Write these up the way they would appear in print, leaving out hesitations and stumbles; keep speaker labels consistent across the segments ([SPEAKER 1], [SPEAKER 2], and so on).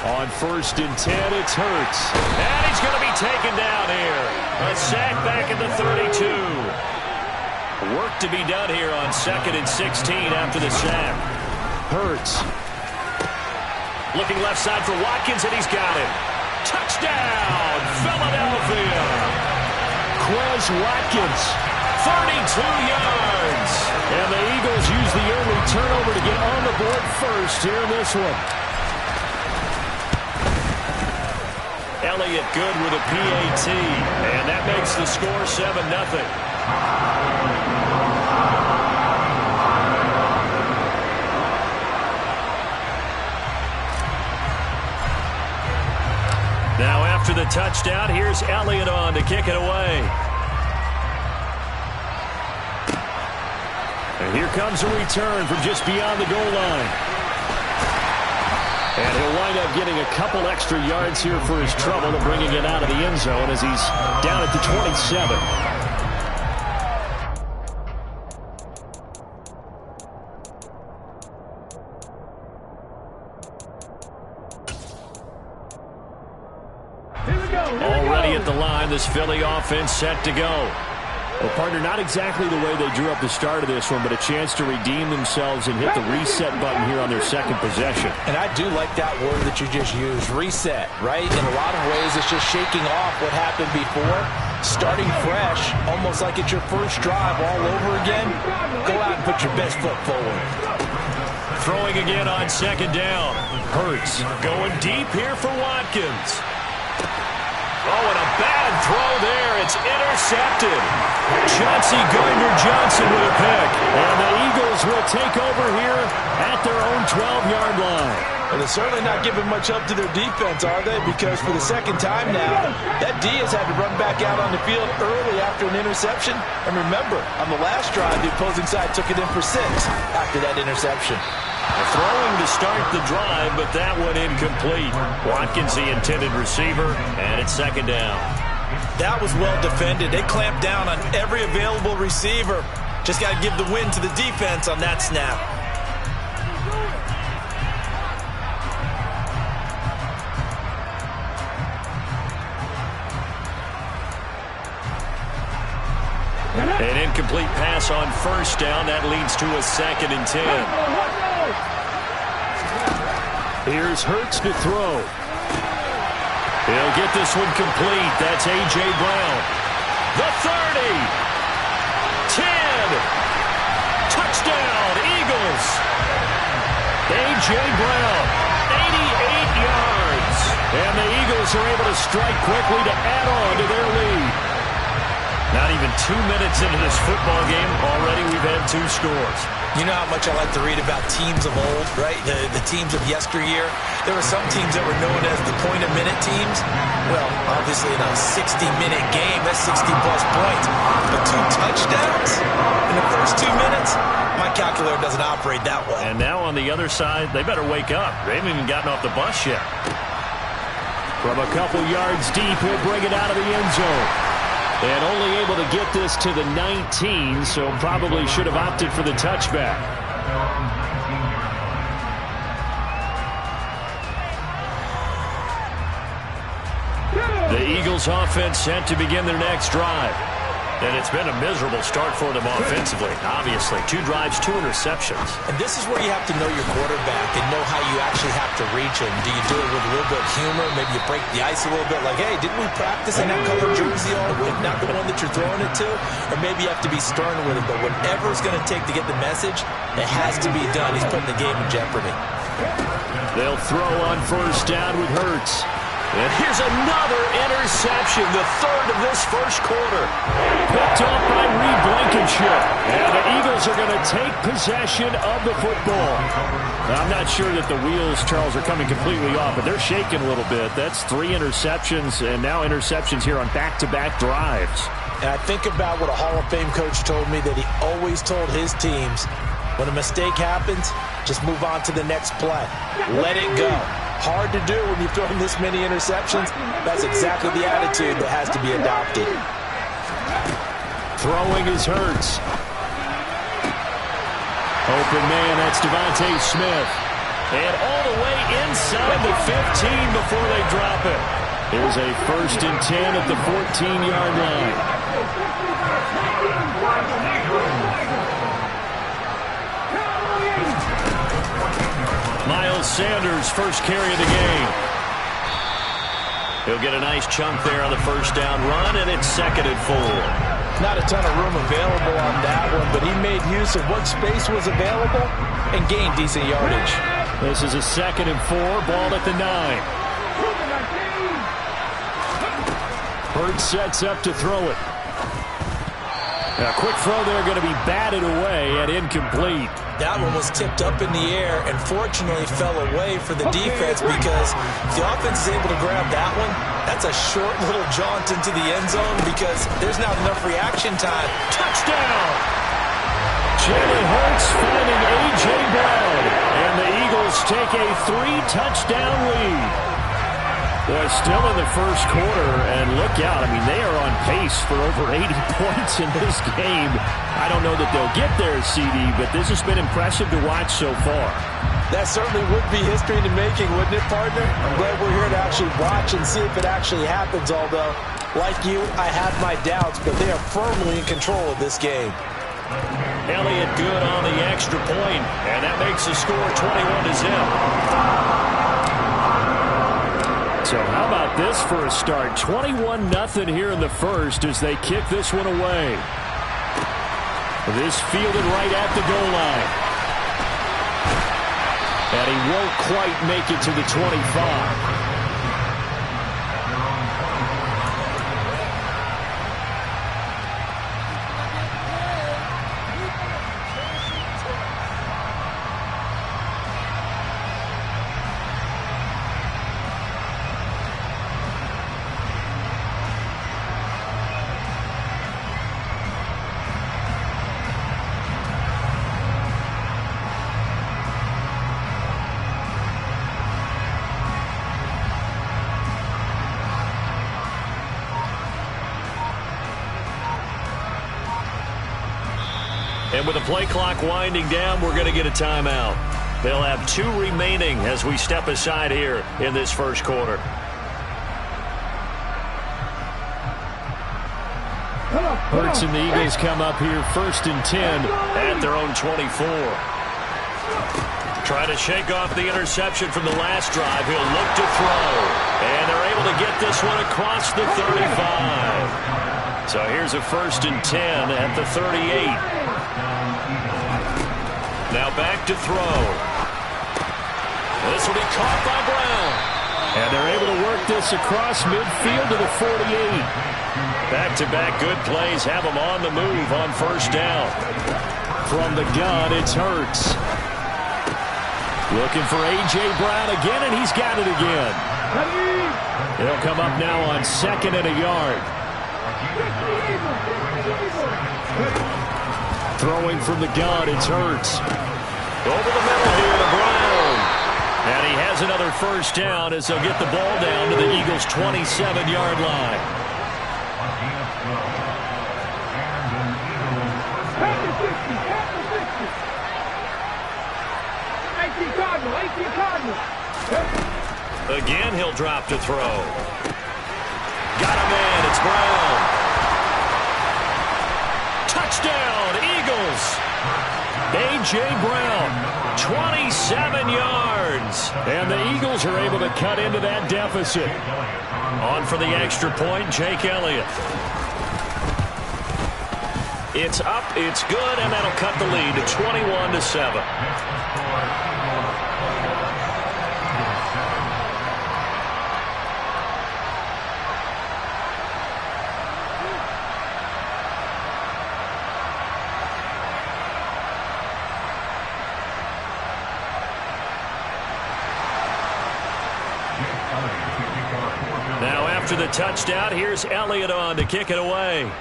[SPEAKER 1] On 1st and 10, it's Hurts. And he's going to be taken down here. A sack back at the 32. Work to be done here on 2nd and 16 after the sack. Hurts. Looking left side for Watkins, and he's got him. Touchdown, Philadelphia. Quez Watkins, 32 yards. And the Eagles use the early turnover to get on the board first here in this one. Elliott good with a PAT, and that makes the score 7-0. Now after the touchdown, here's Elliott on to kick it away. And here comes a return from just beyond the goal line. And he'll wind up getting a couple extra yards here for his trouble and bringing it out of the end zone as he's down at the 27. Already at the line, this Philly offense set to go. Well, partner, not exactly the way they drew up the start of this one, but a chance to redeem themselves and hit the reset button here on their second possession.
[SPEAKER 2] And I do like that word that you just used, reset, right? In a lot of ways, it's just shaking off what happened before, starting fresh, almost like it's your first drive all over again. Go out and put your best foot forward.
[SPEAKER 1] Throwing again on 2nd down. Hurts going deep here for Watkins. Oh, and a bad throw there. It's intercepted. Chauncey Gardner-Johnson with a pick. And the Eagles will take over here at their own 12-yard line.
[SPEAKER 2] And they're certainly not giving much up to their defense, are they? Because for the second time now, that D has had to run back out on the field early after an interception. And remember, on the last drive, the opposing side took it in for 6 after that interception.
[SPEAKER 1] Throwing to start the drive, but that one incomplete. Watkins, the intended receiver, and it's 2nd down.
[SPEAKER 2] That was well defended. They clamped down on every available receiver. Just got to give the win to the defense on that snap.
[SPEAKER 1] An incomplete pass on 1st down. That leads to a 2nd and 10. Here's Hurts to throw. He'll get this one complete. That's A.J. Brown. The 30. 10. Touchdown, Eagles. A.J. Brown, 88 yards. And the Eagles are able to strike quickly to add on to their lead. Not even 2 minutes into this football game, already we've had 2 scores.
[SPEAKER 2] You know how much I like to read about teams of old, right? The teams of yesteryear. There were some teams that were known as the point-a-minute teams. Well, obviously in a 60-minute game, that's 60-plus points. But 2 touchdowns in the first 2 minutes? My calculator doesn't operate that well.
[SPEAKER 1] And now on the other side, they better wake up. They haven't even gotten off the bus yet. From a couple yards deep, he'll bring it out of the end zone. And only able to get this to the 19, so probably should have opted for the touchback. The Eagles offense set to begin their next drive. And it's been a miserable start for them offensively, obviously. 2 drives, 2 interceptions.
[SPEAKER 2] And this is where you have to know your quarterback and know how you actually have to reach him. Do you do it with a little bit of humor? Maybe you break the ice a little bit like, hey, didn't we practice in that color jersey all week? Not the one that you're throwing it to? Or maybe you have to be stern with him. But whatever it's going to take to get the message, it has to be done. He's putting the game in jeopardy.
[SPEAKER 1] They'll throw on 1st down with Hurts. And here's another interception, the 3rd of this first quarter. Picked up by Reed Blankenship. And the Eagles are going to take possession of the football. Now, I'm not sure that the wheels, Charles, are coming completely off, but they're shaking a little bit. That's 3 interceptions, and now interceptions here on back-to-back drives.
[SPEAKER 2] And I think about what a Hall of Fame coach told me that he always told his teams, when a mistake happens, just move on to the next play. Let it go. Hard to do when you've thrown this many interceptions. That's exactly the attitude that has to be adopted.
[SPEAKER 1] Throwing is Hurts. Open man, that's Devontae Smith. And all the way inside the 15 before they drop it. Here's a 1st and 10 at the 14-yard line. Miles Sanders, first carry of the game. He'll get a nice chunk there on the first down run, and it's 2nd and 4.
[SPEAKER 2] Not a ton of room available on that one, but he made use of what space was available and gained decent yardage.
[SPEAKER 1] This is a 2nd and 4, ball at the 9. Hurts sets up to throw it. A quick throw there, going to be batted away and incomplete.
[SPEAKER 2] That one was tipped up in the air and fortunately fell away for the defense, because if the offense is able to grab that one, that's a short little jaunt into the end zone because there's not enough reaction time.
[SPEAKER 1] Touchdown! Jalen Hurts finding A.J. Brown, and the Eagles take a 3-touchdown lead. Boy, still in the first quarter, and look out. I mean, they are on pace for over 80 points in this game. I don't know that they'll get there, CD, but this has been impressive to watch so far.
[SPEAKER 2] That certainly would be history in the making, wouldn't it, partner? I'm glad we're here to actually watch and see if it actually happens, although, like you, I have my doubts, but they are firmly in control of this game.
[SPEAKER 1] Elliott good on the extra point, and that makes the score 21-0. So how about this for a start? 21-0 here in the first as they kick this one away. This fielded right at the goal line. And he won't quite make it to the 25. And with the play clock winding down, we're going to get a timeout. They'll have 2 remaining as we step aside here in this first quarter. Hurts and the Eagles come up here 1st and 10 at their own 24. Trying to shake off the interception from the last drive. He'll look to throw. And they're able to get this one across the 35. So here's a 1st and 10 at the 38. Now back to throw. This will be caught by Brown. And they're able to work this across midfield to the 48. Back-to-back good plays have them on the move on first down. From the gun, it's Hurts. Looking for A.J. Brown again, and he's got it again. He'll come up now on 2nd and a yard. Throwing from the gun, it's Hurts. Over the middle here to Brown. And he has another first down as they'll get the ball down to the Eagles' 27-yard line. Again, he'll drop to throw. Got a man, it's Brown. Touchdown, Eagles. A.J. Brown, 27 yards. And the Eagles are able to cut into that deficit. On for the extra point, Jake Elliott. It's up, it's good, and that'll cut the lead to 21-7. Now after the touchdown, here's Elliott on to kick it away.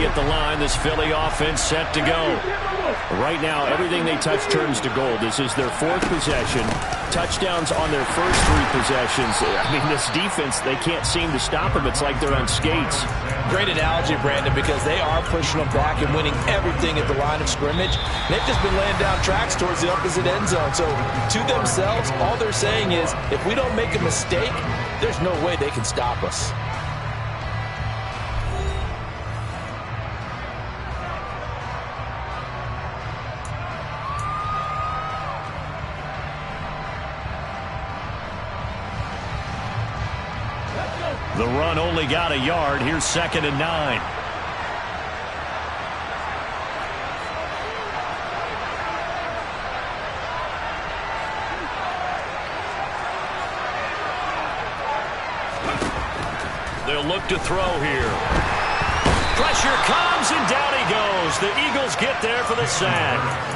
[SPEAKER 1] at the line. This Philly offense set to go. Right now, everything they touch turns to gold. This is their 4th possession. Touchdowns on their first 3 possessions. I mean, this defense, they can't seem to stop them. It's like they're on skates.
[SPEAKER 2] Great analogy, Brandon, because they are pushing them back and winning everything at the line of scrimmage. They've just been laying down tracks towards the opposite end zone. So to themselves, all they're saying is, if we don't make a mistake, there's no way they can stop us.
[SPEAKER 1] The run only got a yard. Here's 2nd and 9. They'll look to throw here. Pressure comes, and down he goes. The Eagles get there for the sack.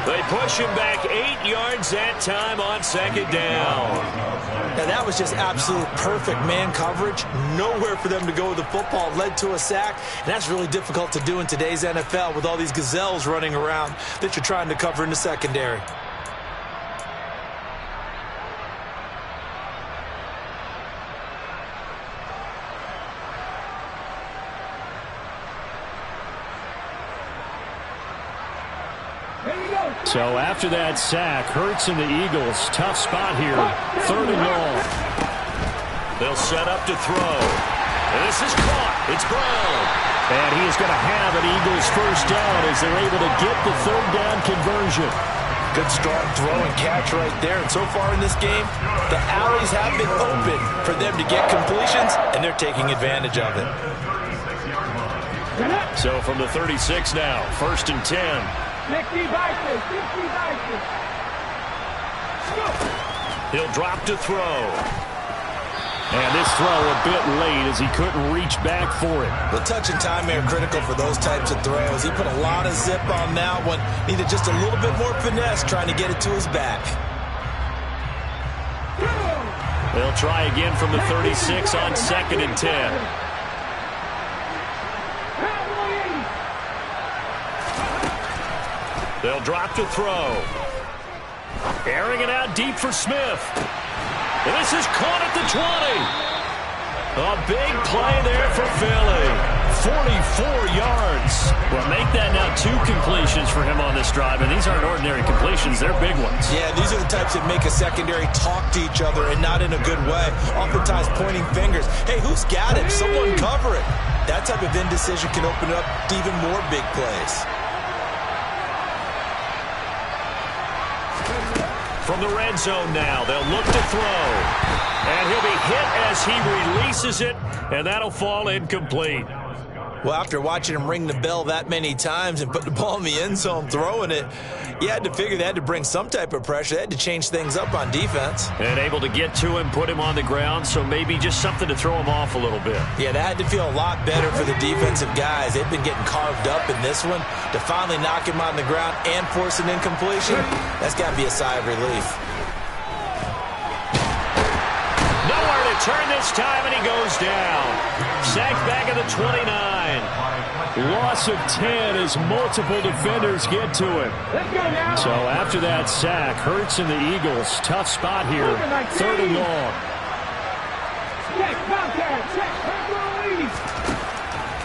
[SPEAKER 1] They push him back 8 yards that time on 2nd down.
[SPEAKER 2] Now, that was just absolute perfect man coverage. Nowhere for them to go with the football. Led to a sack, and that's really difficult to do in today's NFL with all these gazelles running around that you're trying to cover in the secondary.
[SPEAKER 1] So after that sack, Hurts and the Eagles, tough spot here, 3rd and long. They'll set up to throw. And this is caught. It's Brown. And he is going to have an Eagles first down as they're able to get the 3rd down conversion.
[SPEAKER 2] Good strong throw and catch right there. And so far in this game, the alleys have been open for them to get completions, and they're taking advantage of it.
[SPEAKER 1] So from the 36 now, 1st and 10. He'll drop to throw. And this throw a bit late as he couldn't reach back for it.
[SPEAKER 2] The touch and time are critical for those types of throws. He put a lot of zip on that one. Needed just a little bit more finesse trying to get it to his back.
[SPEAKER 1] They'll try again from the 36 on 2nd and 10. They'll drop to throw. Airing it out deep for Smith. And this is caught at the 20. A big play there for Philly. 44 yards. Well, make that now 2 completions for him on this drive. And these aren't ordinary completions. They're big ones.
[SPEAKER 2] Yeah, these are the types that make a secondary talk to each other and not in a good way. Oftentimes pointing fingers. Hey, who's got it? Someone cover it. That type of indecision can open up to even more big plays.
[SPEAKER 1] From the red zone now, they'll look to throw. And he'll be hit as he releases it, and that'll fall incomplete.
[SPEAKER 2] Well, after watching him ring the bell that many times and put the ball in the end zone throwing it, you had to figure they had to bring some type of pressure. They had to change things up on defense.
[SPEAKER 1] And able to get to him, put him on the ground, so maybe just something to throw him off a little bit.
[SPEAKER 2] Yeah, that had to feel a lot better for the defensive guys. They've been getting carved up in this one. To finally knock him on the ground and force an incompletion, that's got to be a sigh of relief.
[SPEAKER 1] Nowhere to turn this time, and he goes down. Sacked back at the 29. Loss of 10 as multiple defenders get to him. So after that sack, Hurts and the Eagles, tough spot here, 3rd and long.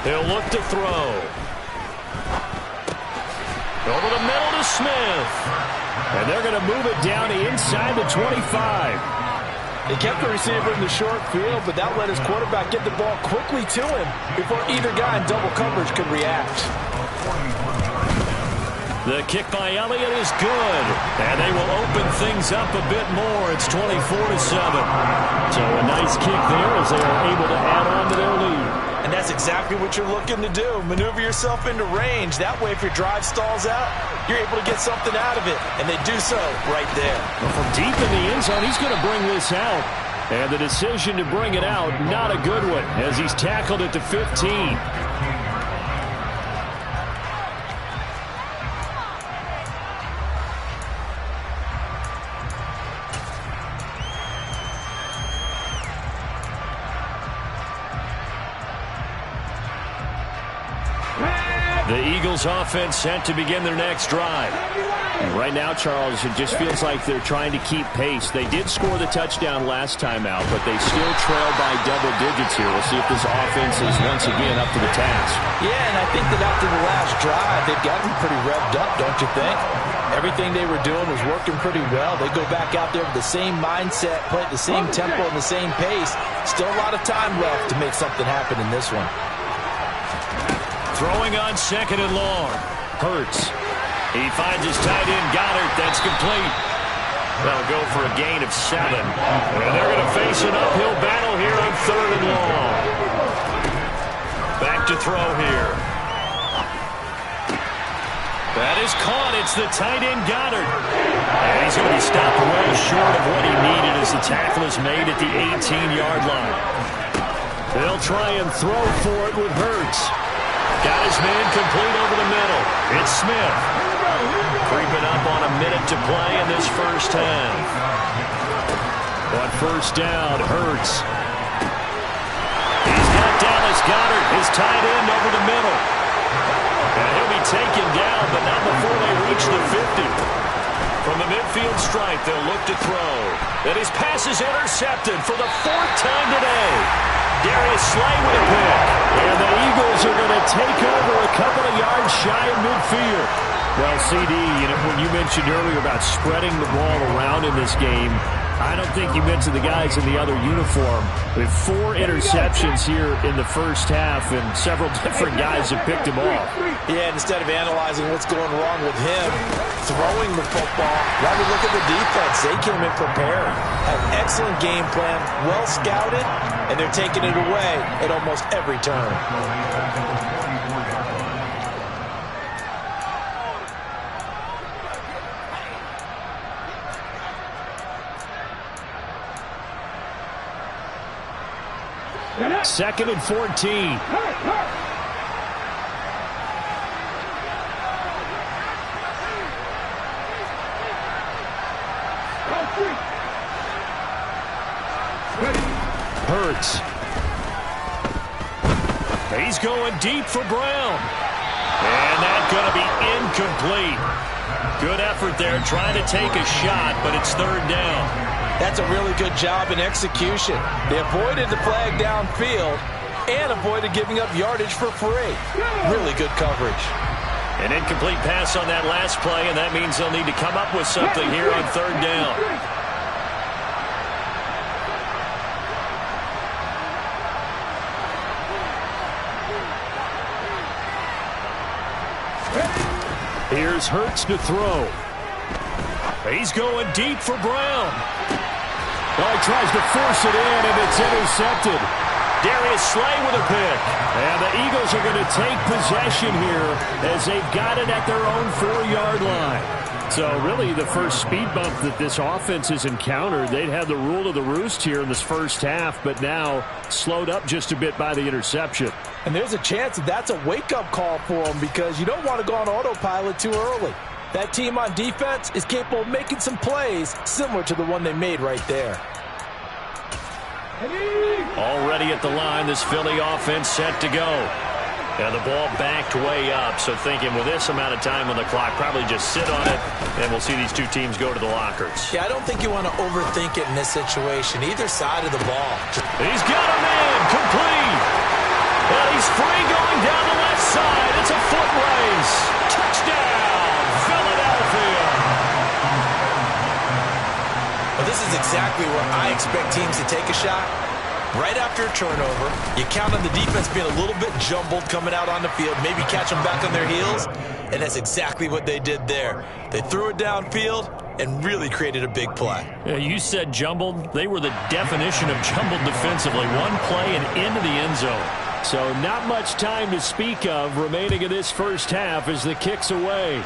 [SPEAKER 1] He'll look to throw. Over the middle to Smith. And they're going to move it down to inside the 25.
[SPEAKER 2] He kept the receiver in the short field, but that let his quarterback get the ball quickly to him before either guy in double coverage could react.
[SPEAKER 1] The kick by Elliott is good, and they will open things up a bit more. It's 24-7. So a nice kick there as they are able to add on to their lead.
[SPEAKER 2] And that's exactly what you're looking to do. Maneuver yourself into range. That way, if your drive stalls out, you're able to get something out of it. And they do so right there.
[SPEAKER 1] Well, from deep in the end zone, he's going to bring this out. And the decision to bring it out, not a good one, as he's tackled at the 15. Eagles offense set to begin their next drive.
[SPEAKER 3] And right now, Charles, it just feels like they're trying to keep pace. They did score the touchdown last time out, but they still trail by double digits here. We'll see if this offense is once again up to the task.
[SPEAKER 2] Yeah, and I think that after the last drive, they've got to be pretty revved up, don't you think? Everything they were doing was working pretty well. They go back out there with the same mindset, play at the same tempo and the same pace. Still a lot of time left to make something happen in this one.
[SPEAKER 1] Throwing on 2nd and long. Hurts. He finds his tight end, Goddard. That's complete. They'll go for a gain of 7. And they're going to face an uphill battle here on 3rd and long. Back to throw here. That is caught. It's the tight end, Goddard. And he's going to be stopped well short of what he needed as the tackle is made at the 18-yard line. They'll try and throw for it with Hurts. Got his man complete over the middle. It's Smith. Creeping up on a minute to play in this first half. On first down, Hurts. He's got Dallas Goedert, his tight end, over the middle. And he'll be taken down, but not before they reach the 50. From the midfield stripe, they'll look to throw. And his pass is intercepted for the 4th time today. Darius Slay with a pick. And the Eagles are going to take over a couple of yards shy of midfield. Well, CD, when you mentioned earlier about spreading the ball around in this game, I don't think you mentioned the guys in the other uniform. With 4 interceptions here in the first half, and several different guys have picked him off.
[SPEAKER 2] Yeah, instead of analyzing what's going wrong with him, throwing the football, rather look at the defense. They came in prepared, had an excellent game plan, well scouted, and they're taking it away at almost every turn.
[SPEAKER 1] Second and 14. Hurts. He's going deep for Brown. And that's going to be incomplete. Good effort there, trying to take a shot, but it's 3rd down.
[SPEAKER 2] That's a really good job in execution. They avoided the flag downfield and avoided giving up yardage for free. Really good coverage.
[SPEAKER 1] An incomplete pass on that last play, and that means they'll need to come up with something here on 3rd down. Here's Hurts to throw. He's going deep for Brown. Oh, he tries to force it in, and it's intercepted. Darius Slay with a pick. And the Eagles are going to take possession here as they've got it at their own 4-yard line. So really the first speed bump that this offense has encountered. They'd had the rule of the roost here in this first half, but now slowed up just a bit by the interception.
[SPEAKER 2] And there's a chance that that's a wake-up call for them because you don't want to go on autopilot too early. That team on defense is capable of making some plays similar to the one they made right there.
[SPEAKER 1] Already at the line, this Philly offense set to go. And the ball backed way up, so thinking with this amount of time on the clock, probably just sit on it, and we'll see these two teams go to the lockers.
[SPEAKER 2] Yeah, I don't think you want to overthink it in this situation, either side of the ball.
[SPEAKER 1] He's got a man, complete. And he's free going down the left side. It's a foot race. Touchdown, Philadelphia.
[SPEAKER 2] Well, this is exactly where I expect teams to take a shot. Right after a turnover, you count on the defense being a little bit jumbled coming out on the field, maybe catch them back on their heels, and that's exactly what they did there. They threw it downfield and really created a big play.
[SPEAKER 1] Yeah, you said jumbled. They were the definition of jumbled defensively. One play and into the end zone. So not much time to speak of remaining in this first half as the kick's away.